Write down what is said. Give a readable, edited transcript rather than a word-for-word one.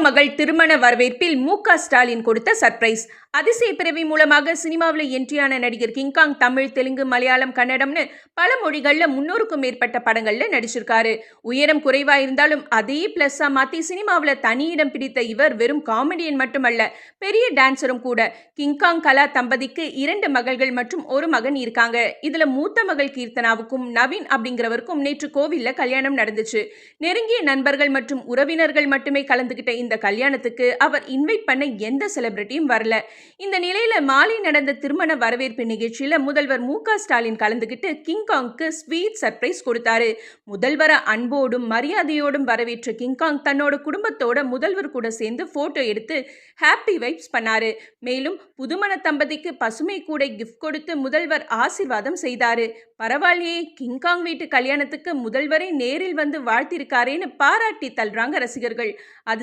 மகள் திருமண வரவேற்பில் மு.க. ஸ்டாலின் கொடுத்த சர்ப்ரைஸ். அதிசய பிறவி மூலமாக சினிமாவில் என்ட்ரியான நடிகர் கிங்காங் தமிழ், தெலுங்கு, மலையாளம், கன்னடம்னு பல மொழிகள்ல 300க்கும் மேற்பட்ட படங்கள்ல நடிச்சிருக்காரு. உயரம் குறைவா இருந்தாலும் அதே பிளஸ்ஸா மாத்தி சினிமாவில் தனி இடம் பிடித்த இவர் வெறும் காமெடியன் மட்டுமல்ல, பெரிய டான்சரும் கூட. கிங்காங் கலா தம்பதிக்கு 2 மகள்கள் மற்றும் ஒரு மகன் இருக்காங்க. இதுல மூத்த மகள் கீர்த்தனாவுக்கும் நவீன் அப்படிங்கிறவருக்கும் நேற்று கோவில்ல கல்யாணம் நடந்துச்சு. நெருங்கிய நண்பர்கள் மற்றும் உறவினர்கள் மட்டுமே கலந்துகிட்ட இந்த கல்யாணத்துக்கு அவர் இன்வைட் பண்ண எந்த செலிபிரிட்டியும் வரல. இந்த நிலையில மாலை நடந்த திருமண வரவேற்பு நிகழ்ச்சியில முதல்வர் மு.க. ஸ்டாலின் கலந்துகிட்டு கிங்காங்க்கு ஸ்வீட் சர்ப்ரைஸ் கொடுத்தாரு. முதல்வரை அன்போடும் மரியாதையோடும் வரவேற்ற கிங்காங் தன்னோட குடும்பத்தோட முதல்வர் கூட சேர்ந்து போட்டோ எடுத்து ஹாப்பி வைப்ஸ் பண்ணாரு. மேலும் புதுமண தம்பதிக்கு பசுமை கூடை கிஃப்ட் கொடுத்து முதல்வர் ஆசீர்வாதம் செய்தாரு. பரவாயில்லையே, கிங்காங் வீட்டு கல்யாணத்துக்கு முதல்வரே நேரில் வந்து வாழ்த்திருக்காரேன்னு பாராட்டி தள்ளுறாங்க ரசிகர்கள். அது